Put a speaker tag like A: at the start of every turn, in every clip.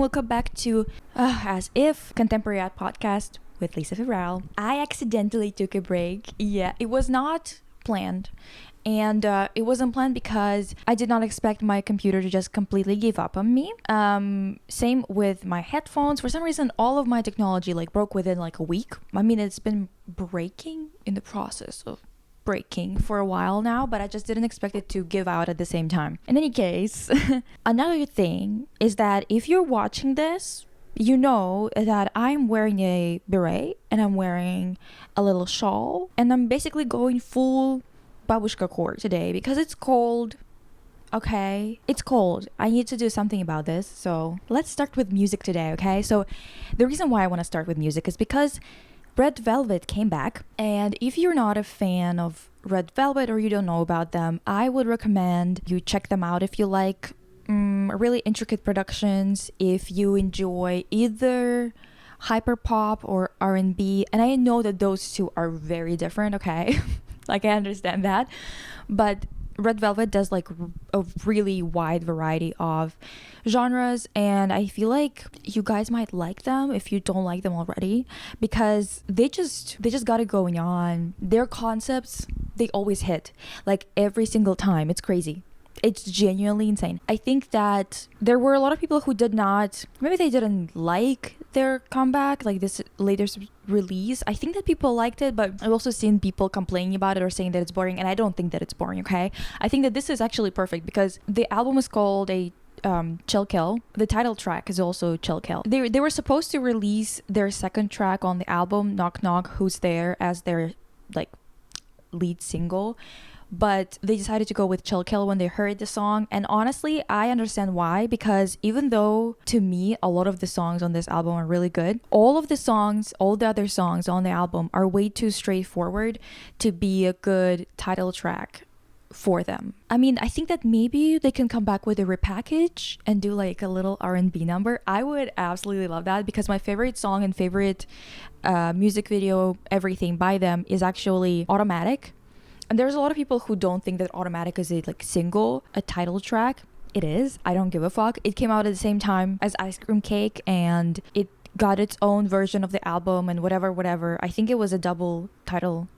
A: welcome back to As If Contemporary Art Podcast with Lisa Fevral. I accidentally took a break. Yeah, it was not planned. And it wasn't planned because I did not expect my computer to just completely give up on me. Same with my headphones. For some reason, all of my technology broke within a week. I mean, it's been breaking in the process of breaking for a while now, but I just didn't expect it to give out at the same time. In any case, another thing is that if you're watching this, you know that I'm wearing a beret and I'm wearing a little shawl and I'm basically going full babushka core today because it's cold. Okay, it's cold. I need to do something about this. So let's start with music today, okay? So the reason why I want to start with music is because Red Velvet came back, and if you're not a fan of Red Velvet or you don't know about them, I would recommend you check them out if you like really intricate productions, if you enjoy either hyperpop or R&B, and I know that those two are very different, okay? I understand that, but Red Velvet does a really wide variety of genres, and I feel like you guys might like them if you don't like them already, because they just got it going on. Their concepts, they always hit every single time. It's crazy. It's genuinely insane. I think that there were a lot of people who maybe they didn't like their comeback, this latest release. I think that people liked it, but I've also seen people complaining about it or saying that it's boring, and I don't think that it's boring, okay? I think that this is actually perfect because the album is called Chill Kill. The title track is also Chill Kill. They were supposed to release their second track on the album, Knock Knock Who's There, as their lead single, but they decided to go with Chill Kill when they heard the song. And honestly, I understand why, because even though to me a lot of the songs on this album are really good, all the other songs on the album are way too straightforward to be a good title track for them. I mean, I think that maybe they can come back with a repackage and do a little R&B number. I would absolutely love that, because my favorite song and favorite music video, everything by them, is actually Automatic. And there's a lot of people who don't think that Automatic is a title track. It is. I don't give a fuck. It came out at the same time as Ice Cream Cake, and it got its own version of the album and whatever. I think it was a double title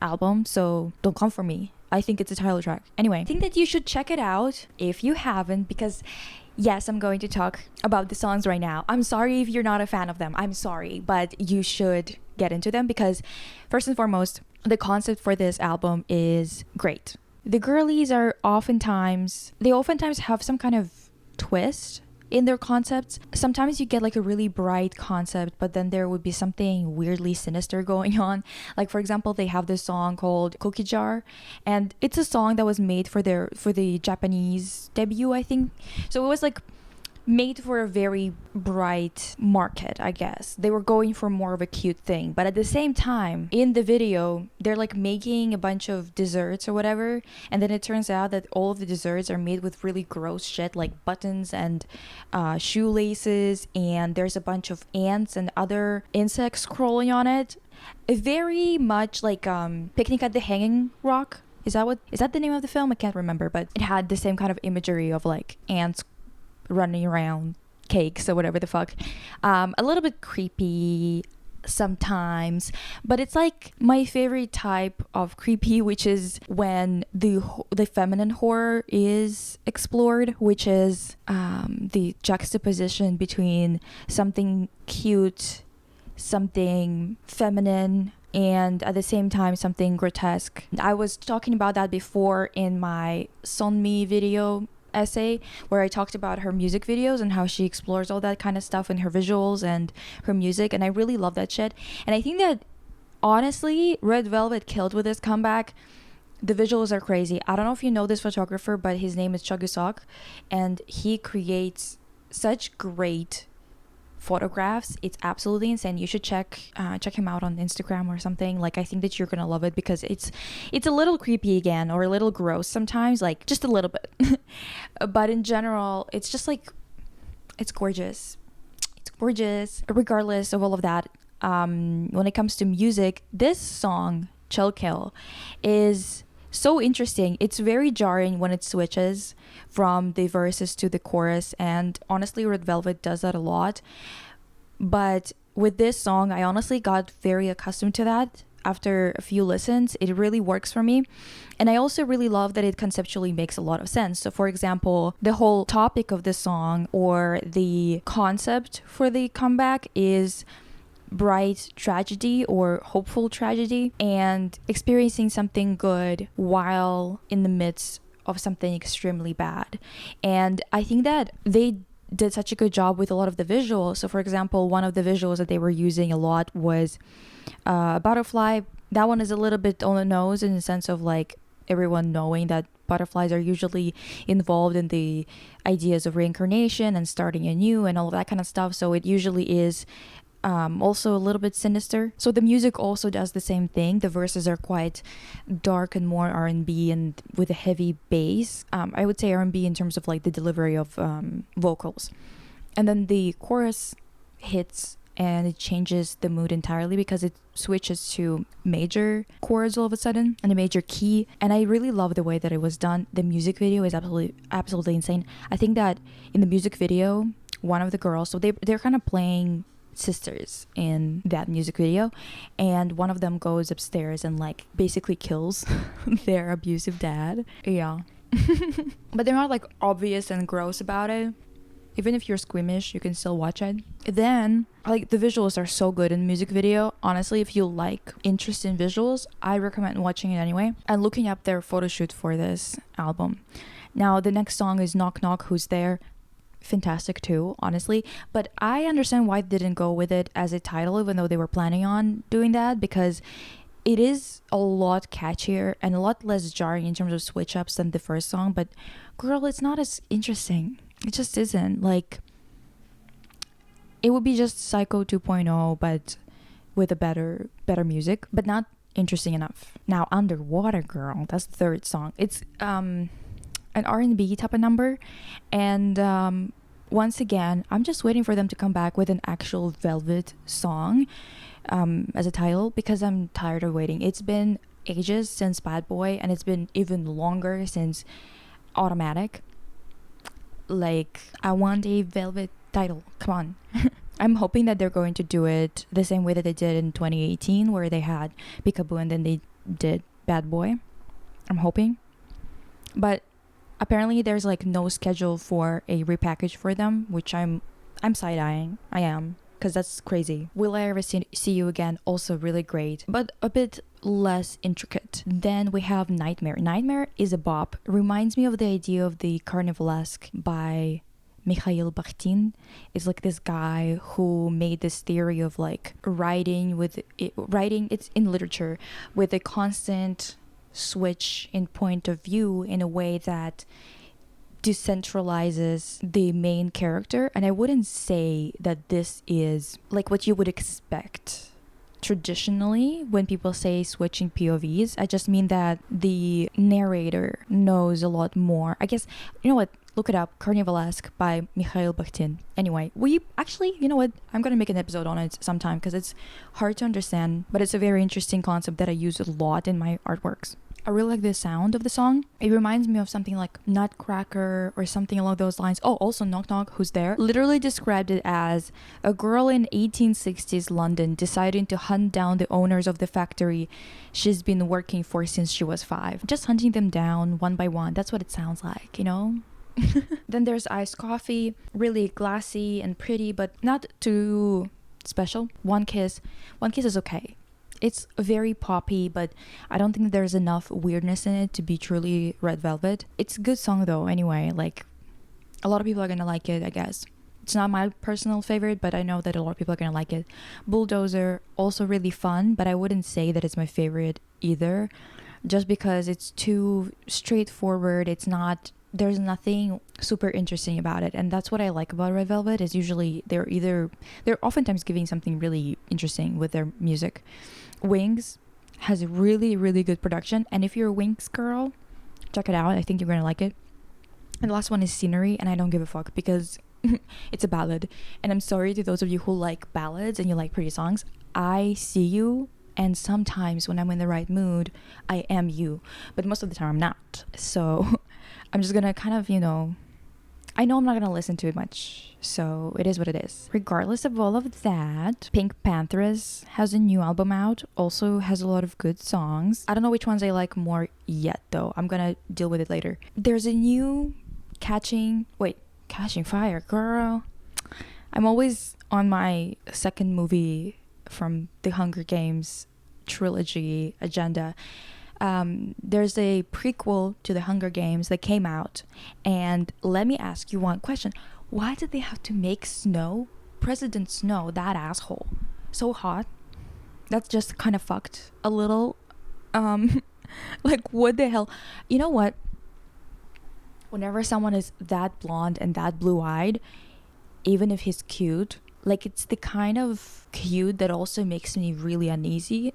A: album, so don't come for me. I think it's a title track. Anyway, I think that you should check it out if you haven't, because yes, I'm going to talk about the songs right now. I'm sorry if you're not a fan of them. I'm sorry, but you should get into them because first and foremost, the concept for this album is great. The girlies oftentimes have some kind of twist in their concepts. Sometimes you get a really bright concept, but then there would be something weirdly sinister going on. For example, they have this song called Cookie Jar, and it's a song that was made for the Japanese debut, I think. So it was made for a very bright market, I guess. They were going for more of a cute thing, but at the same time, in the video, they're making a bunch of desserts or whatever, and then it turns out that all of the desserts are made with really gross shit, like buttons and shoelaces, and there's a bunch of ants and other insects crawling on it. Very much Picnic at the Hanging Rock. Is that the name of the film? I can't remember, but it had the same kind of imagery of ants running around cakes or whatever the fuck. A little bit creepy sometimes, but it's my favorite type of creepy, which is when the feminine horror is explored, which is the juxtaposition between something cute, something feminine, and at the same time something grotesque. I was talking about that before in my Sonmi video essay, where I talked about her music videos and how she explores all that kind of stuff in her visuals and her music, and I really love that shit. And I think that honestly, Red Velvet killed with this comeback. The visuals are crazy. I don't know if you know this photographer, but his name is Chagusok, and he creates such great photographs. It's absolutely insane. You should check him out on Instagram or something. I think that you're gonna love it, because it's a little creepy again, or a little gross sometimes, just a little bit. But in general, it's just it's gorgeous. It's gorgeous. Regardless of all of that, when it comes to music, this song Chill Kill is so interesting. It's very jarring when it switches from the verses to the chorus, and honestly Red Velvet does that a lot. But with this song, I honestly got very accustomed to that. After a few listens, it really works for me. And I also really love that it conceptually makes a lot of sense. So, for example, the whole topic of the song or the concept for the comeback is bright tragedy or hopeful tragedy, and experiencing something good while in the midst of something extremely bad. And I think that they did such a good job with a lot of the visuals. So for example, one of the visuals that they were using a lot was butterfly. That one is a little bit on the nose in the sense of like everyone knowing that butterflies are usually involved in the ideas of reincarnation and starting anew and all of that kind of stuff. So it usually is also a little bit sinister. So the music also does the same thing. The verses are quite dark and more R&B and with a heavy bass. I would say R&B in terms of like the delivery of vocals. And then the chorus hits and it changes the mood entirely because it switches to major chords all of a sudden and a major key. And I really love the way that it was done. The music video is absolutely insane. I think that in the music video, one of the girls, so they're kind of playing sisters in that music video, and one of them goes upstairs and like basically kills their abusive dad. Yeah. But they're not like obvious and gross about it. Even if you're squeamish, you can still watch it. Then like the visuals are so good in the music video. Honestly, if you like interest in visuals, I recommend watching it anyway and looking up their photo shoot for this album. Now the next song is Knock Knock Who's There. Fantastic too, honestly, but I understand why they didn't go with it as a title, even though they were planning on doing that, because it is a lot catchier and a lot less jarring in terms of switch ups than the first song. But girl, it's not as interesting. It just isn't. Like, it would be just Psycho 2.0 but with a better music, but not interesting enough. Now Underwater Girl, that's the third song. It's an R&B type of number, and once again I'm just waiting for them to come back with an actual Velvet song as a title, because I'm tired of waiting. It's been ages since Bad Boy, and it's been even longer since Automatic. Like, I want a Velvet title, come on. I'm hoping that they're going to do it the same way that they did in 2018, where they had Peekaboo and then they did Bad Boy. I'm hoping, but apparently there's like no schedule for a repackage for them, which I'm side-eyeing. I am, because that's crazy. Will I Ever See You Again, also really great, but a bit less intricate. Then we have Nightmare. Nightmare is a bop. Reminds me of the idea of the Carnivalesque by Mikhail Bakhtin. It's like this guy who made this theory of like writing, it's in literature, with a constant switch in point of view in a way that decentralizes the main character. And I wouldn't say that this is like what you would expect traditionally when people say switching POVs. I just mean that the narrator knows a lot more. I guess, you know what, look it up, Carnivalesque by Mikhail Bakhtin. Anyway, we actually, you know what, I'm gonna make an episode on it sometime because it's hard to understand, but it's a very interesting concept that I use a lot in my artworks. I really like the sound of the song. It reminds me of something like Nutcracker or something along those lines. Oh, also Knock Knock Who's There literally described it as a girl in 1860s London deciding to hunt down the owners of the factory she's been working for since she was 5. Just hunting them down one by one. That's what it sounds like, you know? Then there's Iced Coffee, really glassy and pretty, but not too special. One Kiss is okay. It's very poppy, but I don't think there's enough weirdness in it to be truly Red Velvet. It's a good song though, anyway. Like, a lot of people are gonna like it, I guess. It's not my personal favorite, but I know that a lot of people are gonna like it. Bulldozer, also really fun, but I wouldn't say that it's my favorite either, just because it's too straightforward. There's nothing super interesting about it, and that's what I like about Red Velvet. Is usually they're oftentimes giving something really interesting with their music. Wings has a really, really good production, and if you're a Wings girl, check it out. I think you're gonna like it. And the last one is Scenery, and I don't give a fuck because it's a ballad. And I'm sorry to those of you who like ballads and you like pretty songs. I see you, And sometimes when I'm in the right mood, I am you. But most of the time I'm not. So I'm just gonna kind of, I know I'm not gonna listen to it much. So it is what it is. Regardless of all of that, Pink Panthers has a new album out. Also has a lot of good songs. I don't know which ones I like more yet though. I'm gonna deal with it later. There's a new Catching Fire, girl. I'm always on my second movie from the Hunger Games trilogy agenda. There's a prequel to the Hunger Games that came out, and let me ask you one question. Why did they have to make President Snow, that asshole, so hot? That's just kind of fucked a little. Like, what the hell? You know what? Whenever someone is that blonde and that blue-eyed, even if he's cute, like, it's the kind of cute that also makes me really uneasy.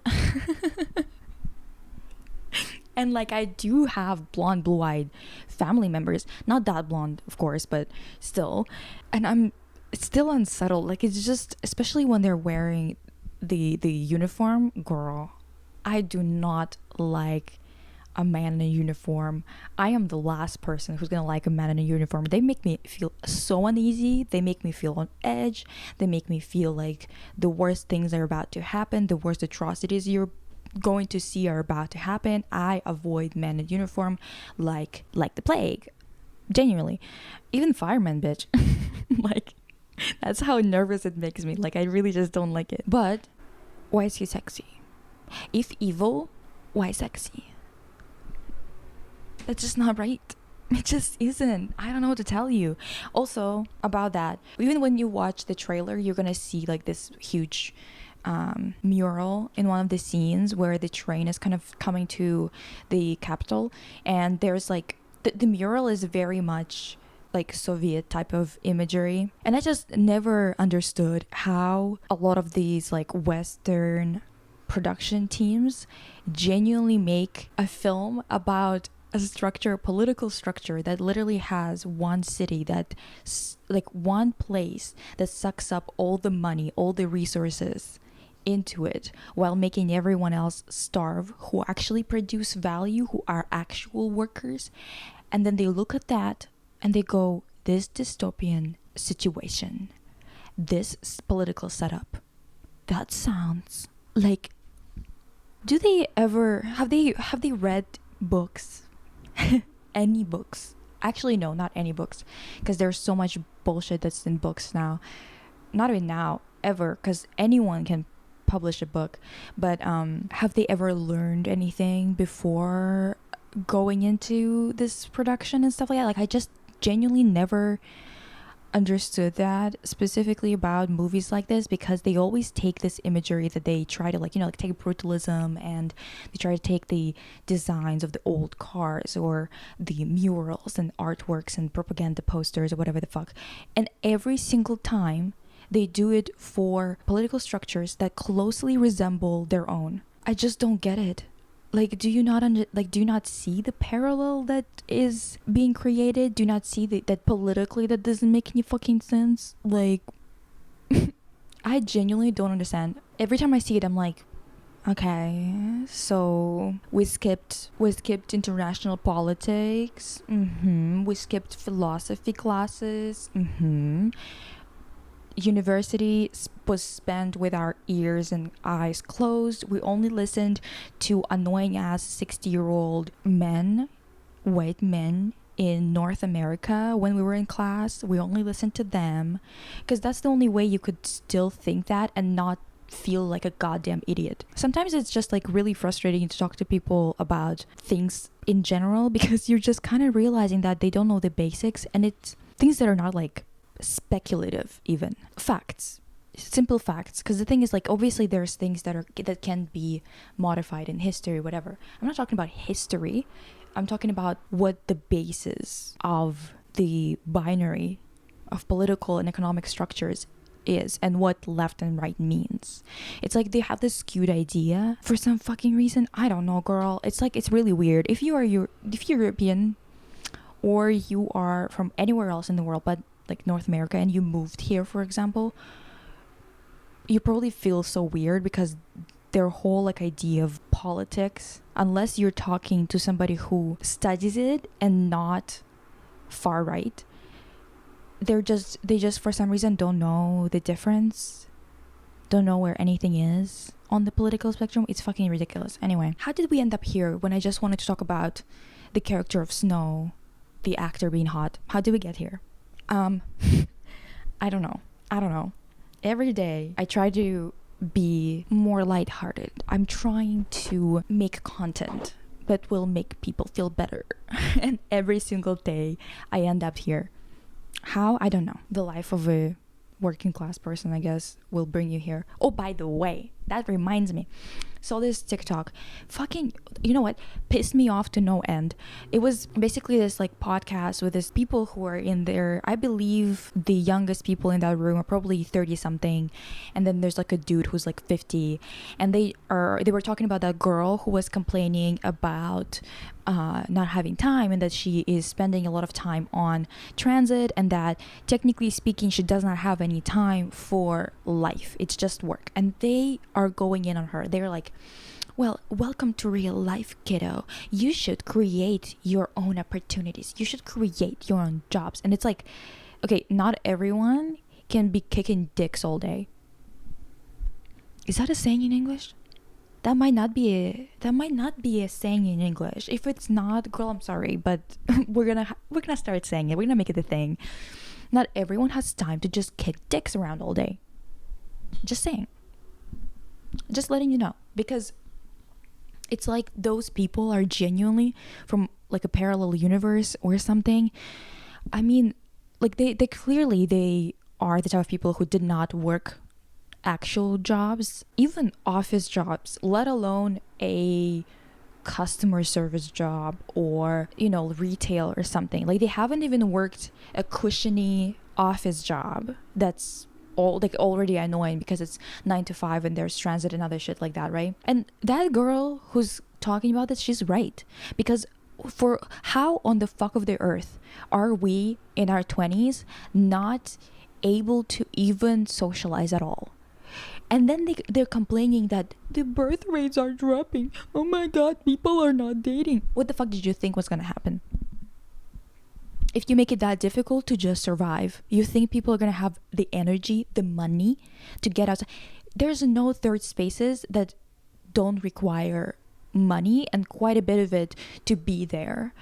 A: And like, I do have blonde, blue-eyed family members, not that blonde of course, but still, and I'm still unsettled. Like, it's just, especially when they're wearing the uniform, girl, I do not like a man in a uniform. I am the last person who's gonna like a man in a uniform. They make me feel so uneasy. They make me feel on edge. They make me feel like the worst things are about to happen. The worst atrocities you're going to see are about to happen. I avoid men in uniform like the plague. Genuinely. Even firemen, bitch. Like, that's how nervous it makes me. Like, I really just don't like it. But why is he sexy? If evil, why sexy? That's just not right. It just isn't. I don't know what to tell you. Also, about that, even when you watch the trailer, you're gonna see like this huge mural in one of the scenes where the train is kind of coming to the capital, and there's like the mural is very much like Soviet type of imagery, and I just never understood how a lot of these like Western production teams genuinely make a film about a political structure that literally has one city, that like one place that sucks up all the money, all the resources into it, while making everyone else starve, who actually produce value, who are actual workers. And then they look at that and they go, this dystopian situation, this political setup, that sounds like, do they ever have they read books? Any books? Actually, no, not any books, because there's so much bullshit that's in books now. Not even now, ever, because anyone can publish a book. But have they ever learned anything before going into this production and stuff like that? Like, I just genuinely never understood that, specifically about movies like this, because they always take this imagery that they try to like take brutalism, and they try to take the designs of the old cars or the murals and artworks and propaganda posters or whatever the fuck, and every single time they do it for political structures that closely resemble their own. I just don't get it. Like, do you not see the parallel that is being created? Do you not see that politically that doesn't make any fucking sense? Like, I genuinely don't understand. Every time I see it, I'm like, okay, so we skipped international politics. We skipped philosophy classes. University was spent with our ears and eyes closed. We only listened to annoying ass 60-year-old men, white men in North America when we were in class. We only listened to them, because that's the only way you could still think that and not feel like a goddamn idiot. Sometimes it's just like really frustrating to talk to people about things in general, because you're just kind of realizing that they don't know the basics, and it's things that are not like speculative, even facts, simple facts. Because the thing is, like, obviously there's things that can be modified in history, whatever. I'm not talking about history. I'm talking about what the basis of the binary of political and economic structures is, and what left and right means. It's like they have this skewed idea for some fucking reason. I don't know, girl. It's like, it's really weird. If you're European, or you are from anywhere else in the world but like North America, and you moved here, for example, you probably feel so weird, because their whole like idea of politics, unless you're talking to somebody who studies it and not far right, they just for some reason don't know the difference, don't know where anything is on the political spectrum. It's fucking ridiculous. Anyway, how did we end up here when I just wanted to talk about the character of Snow, the actor being hot? How did we get here? I don't know. Every day I try to be more lighthearted. I'm trying to make content that will make people feel better. And every single day I end up here. How? I don't know. The life of a working class person, I guess, will bring you here. Oh, by the way, that reminds me. So this TikTok fucking, you know what, pissed me off to no end. It was basically this like podcast with these people who are in there. I believe the youngest people in that room are probably 30 something, and then there's like a dude who's like 50, and they were talking about that girl who was complaining about not having time, and that she is spending a lot of time on transit, and that technically speaking she does not have any time for life. It's just work. And they are going in on her. They're like, well, welcome to real life, kiddo. You should create your own opportunities. You should create your own jobs. And it's like, okay, not everyone can be kicking dicks all day. Is that a saying in English? That might not be a saying in English. If it's not, girl, I'm sorry, but we're gonna start saying it. We're gonna make it a thing. Not everyone has time to just kick dicks around all day. Just saying. Just letting you know, because it's like those people are genuinely from like a parallel universe or something. I mean, like they clearly they are the type of people who did not work actual jobs, even office jobs, let alone a customer service job or, you know, retail or something. Like they haven't even worked a cushiony office job that's all like already annoying because it's 9 to 5 and there's transit and other shit like that, right? And that girl who's talking about this, she's right. Because for how on the fuck of the earth are we in our 20s not able to even socialize at all? And then they're complaining that the birth rates are dropping. Oh my god, people are not dating. What the fuck did you think was gonna happen? If you make it that difficult to just survive, you think people are gonna have the energy, the money to get out? There's no third spaces that don't require money and quite a bit of it to be there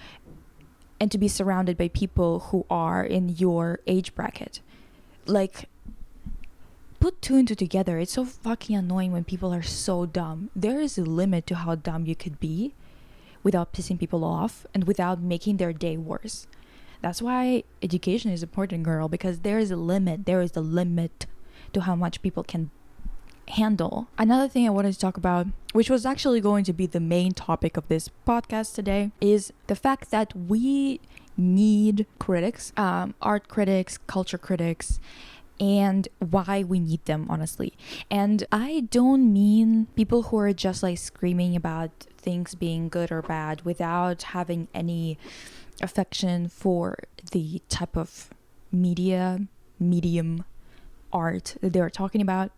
A: and to be surrounded by people who are in your age bracket. Like, put two and two together. It's so fucking annoying when people are so dumb. There is a limit to how dumb you could be without pissing people off and without making their day worse. That's why education is important, girl, because there is a limit. There is a limit to how much people can handle. Another thing I wanted to talk about, which was actually going to be the main topic of this podcast today, is the fact that we need critics, art critics, culture critics, and why we need them, honestly. And I don't mean people who are just like screaming about things being good or bad without having any affection for the type of medium, art that they're talking about.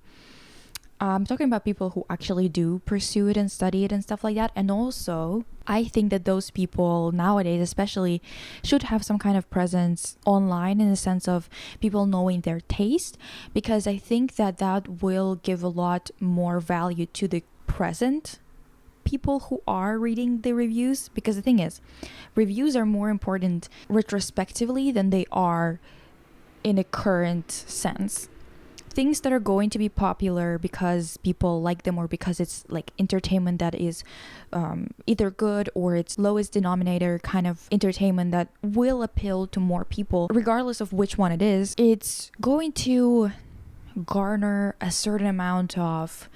A: I'm talking about people who actually do pursue it and study it and stuff like that. And also, I think that those people nowadays especially should have some kind of presence online in the sense of people knowing their taste, because I think that that will give a lot more value to the present people who are reading the reviews. Because the thing is, reviews are more important retrospectively than they are in a current sense. Things that are going to be popular because people like them or because it's like entertainment that is either good or it's lowest denominator kind of entertainment that will appeal to more people, regardless of which one it is, it's going to garner a certain amount of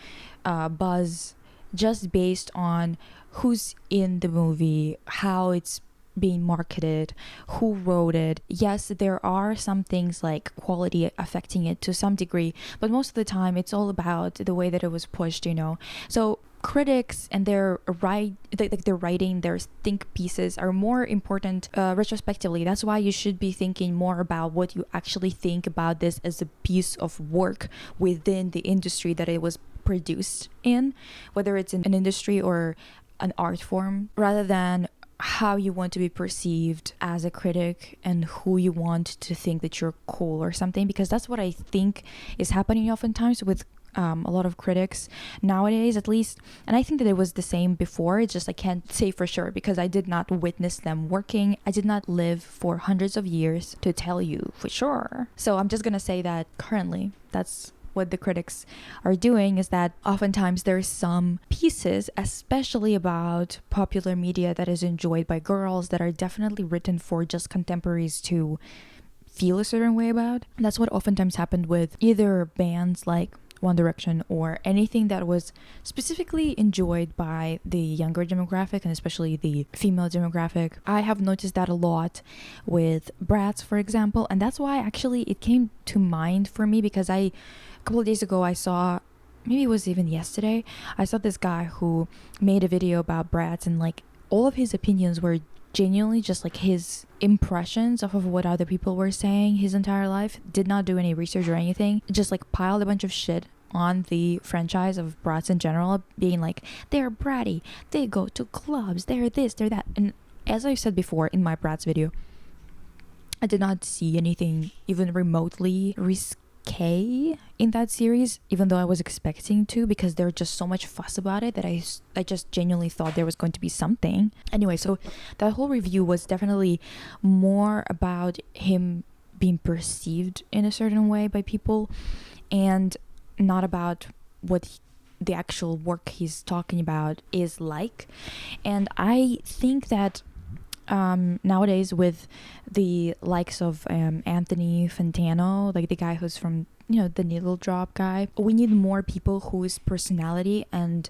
A: buzz just based on who's in the movie, how it's being marketed, who wrote it. Yes, there are some things like quality affecting it to some degree, but most of the time it's all about the way that it was pushed, you know. So critics and their writing, their think pieces are more important retrospectively. That's why you should be thinking more about what you actually think about this as a piece of work within the industry that it was produced in, whether it's in an industry or an art form, rather than how you want to be perceived as a critic and who you want to think that you're cool or something, because that's what I think is happening oftentimes with a lot of critics nowadays, at least. And I think that it was the same before. It's just I can't say for sure because I did not witness them working. I did not live for hundreds of years to tell you for sure. So I'm just gonna say that currently that's what the critics are doing, is that oftentimes there's some pieces, especially about popular media, that is enjoyed by girls, that are definitely written for just contemporaries to feel a certain way about. That's what oftentimes happened with either bands like One Direction or anything that was specifically enjoyed by the younger demographic and especially the female demographic. I have noticed that a lot with Bratz, for example, and that's why actually it came to mind for me, because a couple of days ago I saw, maybe it was even yesterday, I saw this guy who made a video about Bratz, and like all of his opinions were genuinely just like his impressions of what other people were saying his entire life. Did not do any research or anything, just like piled a bunch of shit on the franchise of Bratz in general, being like, they're bratty, they go to clubs, they're this, they're that. And as I said before in my Bratz video, I did not see anything even remotely risky in that series, even though I was expecting to, because there was just so much fuss about it that I just genuinely thought there was going to be something. Anyway, so that whole review was definitely more about him being perceived in a certain way by people, and not about what the actual work he's talking about is like. And I think that nowadays with the likes of Anthony Fantano, like the guy who's from, the Needle Drop guy, we need more people whose personality and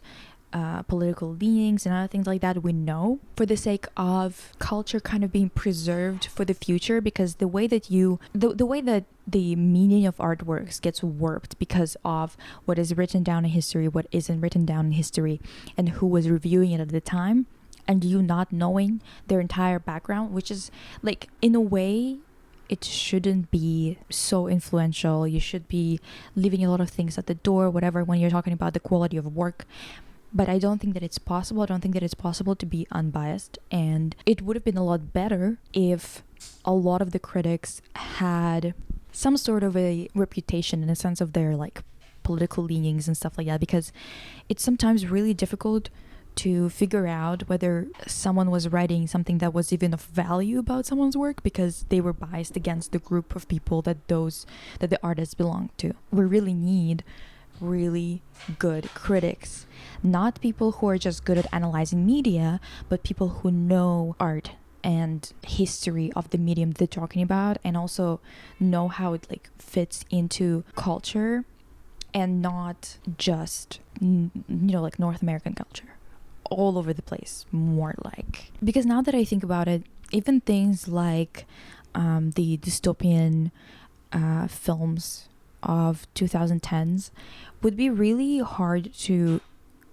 A: political leanings and other things like that we know, for the sake of culture kind of being preserved for the future. Because the way that the way that the meaning of artworks gets warped because of what is written down in history, what isn't written down in history, and who was reviewing it at the time, and you not knowing their entire background, which is like, in a way, it shouldn't be so influential. You should be leaving a lot of things at the door, whatever, when you're talking about the quality of work. But I don't think that it's possible. I don't think that it's possible to be unbiased. And it would have been a lot better if a lot of the critics had some sort of a reputation in a sense of their like political leanings and stuff like that, because it's sometimes really difficult to figure out whether someone was writing something that was even of value about someone's work because they were biased against the group of people that the artists belong to. We really need really good critics, not people who are just good at analyzing media, but people who know art and history of the medium they're talking about, and also know how it like fits into culture, and not just like North American culture, all over the place, more like. Because now that I think about it, even things like the dystopian films of 2010s would be really hard to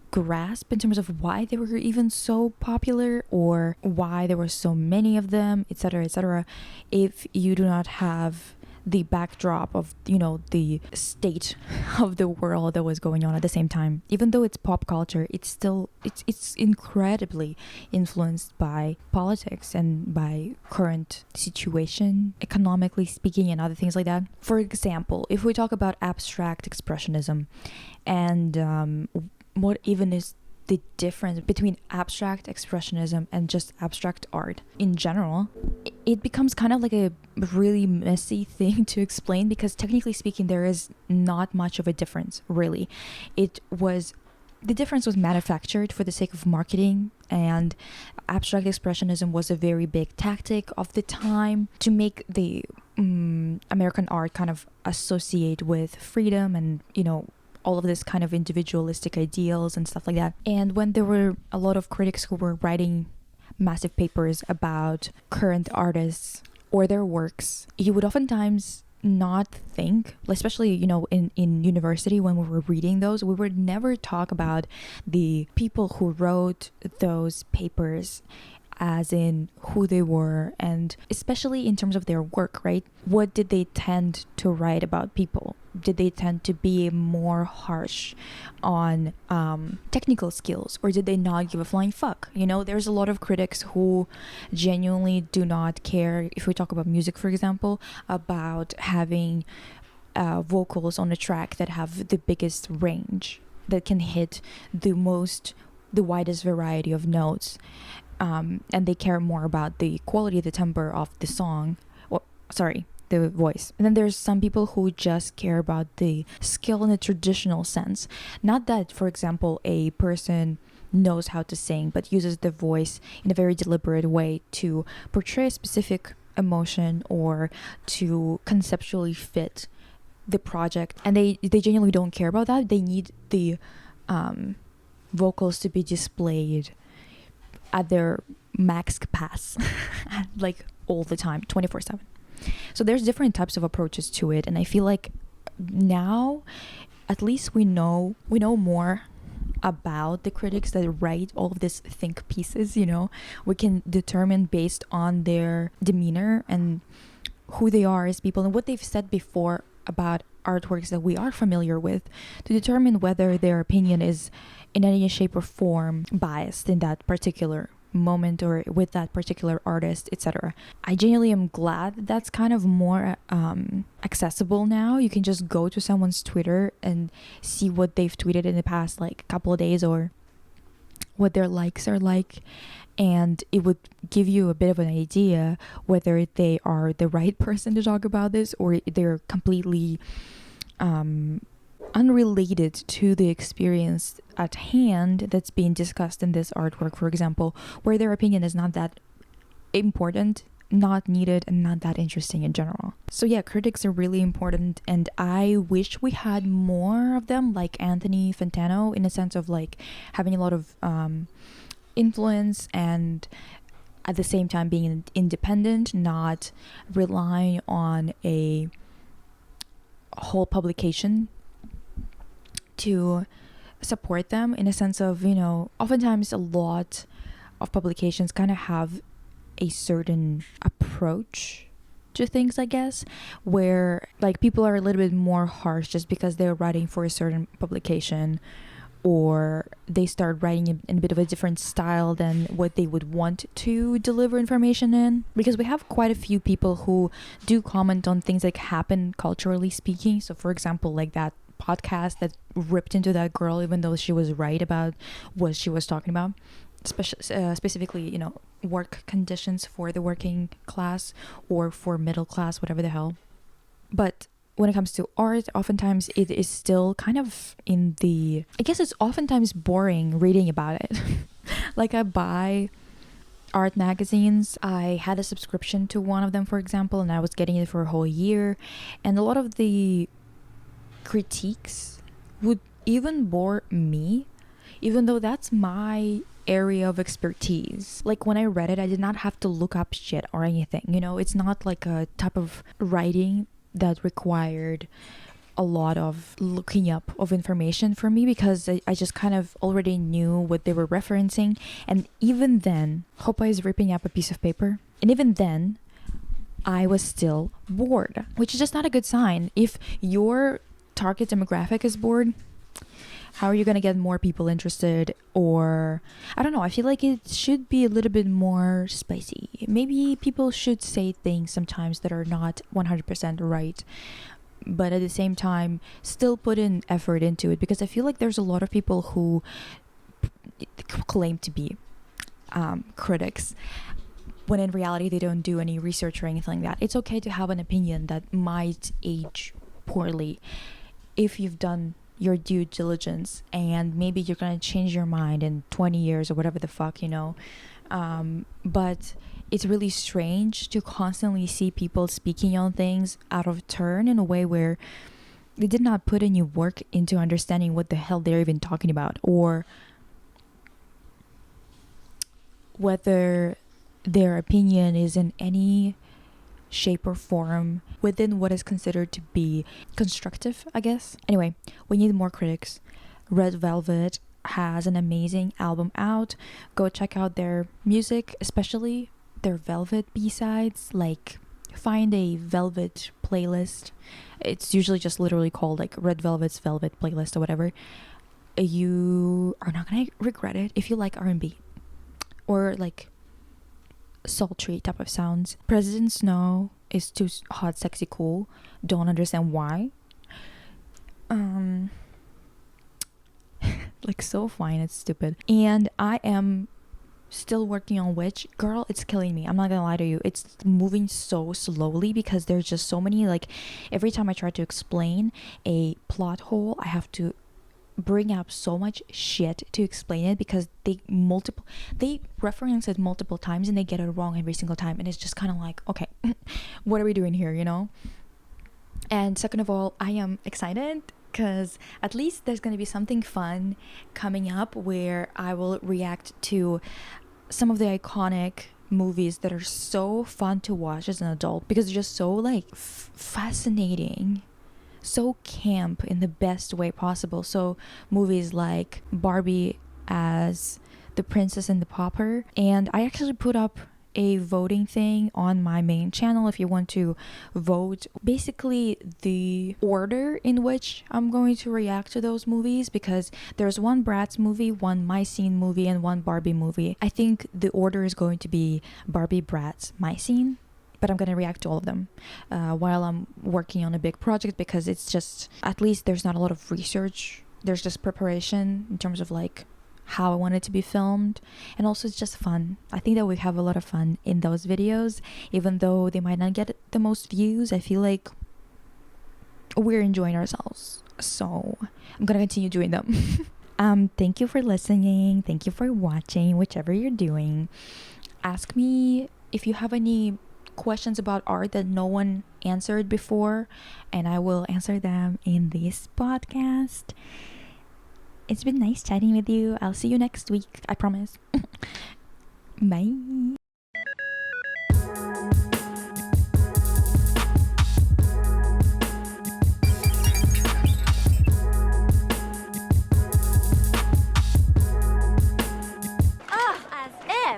A: grasp in terms of why they were even so popular, or why there were so many of them, etc., if you do not have the backdrop of the state of the world that was going on at the same time. Even though it's pop culture, it's incredibly influenced by politics and by current situation, economically speaking, and other things like that. For example, if we talk about abstract expressionism and what even is the difference between abstract expressionism and just abstract art in general, it becomes kind of like a really messy thing to explain, because technically speaking there is not much of a difference, really. The difference was manufactured for the sake of marketing, and abstract expressionism was a very big tactic of the time to make the American art kind of associate with freedom and all of this kind of individualistic ideals and stuff like that. And when there were a lot of critics who were writing massive papers about current artists or their works, you would oftentimes not think, especially in university, when we were reading those, we would never talk about the people who wrote those papers as in who they were, and especially in terms of their work, right? What did they tend to write about people? Did they tend to be more harsh on technical skills, or did they not give a flying fuck? You know, there's a lot of critics who genuinely do not care, if we talk about music, for example, about having vocals on a track that have the biggest range, that can hit the widest variety of notes, and they care more about the quality, the timbre of the song, the voice. And then there's some people who just care about the skill in a traditional sense. Not that, for example, a person knows how to sing, but uses the voice in a very deliberate way to portray a specific emotion or to conceptually fit the project. And they genuinely don't care about that. They need the vocals to be displayed at their max capacity, like all the time, 24/7. So there's different types of approaches to it, and I feel like now at least we know more about the critics that write all of these think pieces. You know, we can determine based on their demeanor and who they are as people and what they've said before about artworks that we are familiar with, to determine whether their opinion is in any shape or form biased in that particular moment or with that particular artist, etc. I genuinely am glad that that's kind of more accessible now. You can just go to someone's Twitter and see what they've tweeted in the past like couple of days, or what their likes are like, and it would give you a bit of an idea whether they are the right person to talk about this, or they're completely unrelated to the experience at hand that's being discussed in this artwork, for example, where their opinion is not that important, not needed, and not that interesting in general. So yeah, critics are really important, and I wish we had more of them, like Anthony Fantano, in a sense of like having a lot of influence and at the same time being independent, not relying on a whole publication to support them, in a sense of, you know, oftentimes a lot of publications kind of have a certain approach to things, I guess, where like people are a little bit more harsh just because they're writing for a certain publication, or they start writing in a bit of a different style than what they would want to deliver information in. Because we have quite a few people who do comment on things that happen culturally speaking. So for example, like that podcast that ripped into that girl even though she was right about what she was talking about, specifically, you know, work conditions for the working class or for middle class, whatever the hell. But when it comes to art, oftentimes it is still kind of I guess it's oftentimes boring reading about it. Like I buy art magazines. I had a subscription to one of them, for example, and I was getting it for a whole year, and a lot of the critiques would even bore me, even though that's my area of expertise. Like when I read it, I did not have to look up shit or anything, you know. It's not like a type of writing that required a lot of looking up of information for me, because I just kind of already knew what they were referencing. And even then, Hopa is ripping up a piece of paper, and even then I was still bored, which is just not a good sign. If your target demographic is bored, how are you going to get more people interested? Or I don't know, I feel like it should be a little bit more spicy. Maybe people should say things sometimes that are not 100% right, but at the same time still put in effort into it, because I feel like there's a lot of people who claim to be critics when in reality they don't do any research or anything like that. It's okay to have an opinion that might age poorly if you've done your due diligence, and maybe you're gonna change your mind in 20 years or whatever the fuck, you know. But it's really strange to constantly see people speaking on things out of turn in a way where they did not put any work into understanding what the hell they're even talking about, or whether their opinion is in any shape or form within what is considered to be constructive, I guess. Anyway, we need more critics. Red Velvet has an amazing album out. Go check out their music, especially their Velvet B-sides. Like, find a Velvet playlist. It's usually just literally called like Red Velvet's Velvet playlist or whatever. You are not gonna regret it if you like R&B or like sultry type of sounds. President Snow is too hot, sexy, cool. Don't understand why. Like, so fine, it's stupid. And I am still working on Witch. Girl, it's killing me. I'm not gonna lie to you. It's moving so slowly because there's just so many, like, every time I try to explain a plot hole, I have to bring up so much shit to explain it because they reference it multiple times and they get it wrong every single time, and it's just kind of like, okay, what are we doing here, you know? And second of all, I am excited because at least there's going to be something fun coming up where I will react to some of the iconic movies that are so fun to watch as an adult because they're just so like fascinating, so camp in the best way possible. So movies like Barbie as the Princess and the Pauper, and I actually put up a voting thing on my main channel if you want to vote basically the order in which I'm going to react to those movies, because there's one Bratz movie, one My Scene movie, and one Barbie movie. I think the order is going to be Barbie, Bratz, My Scene, but I'm going to react to all of them while I'm working on a big project, because it's just, at least there's not a lot of research, there's just preparation in terms of like how I want it to be filmed, and also it's just fun. I think that we have a lot of fun in those videos, even though they might not get the most views. I feel like we're enjoying ourselves, so I'm gonna continue doing them. Thank you for listening, thank you for watching, whichever you're doing. Ask me if you have any questions about art that no one answered before, and I will answer them in this podcast. It's been nice chatting with you. I'll see you next week, I promise. Bye.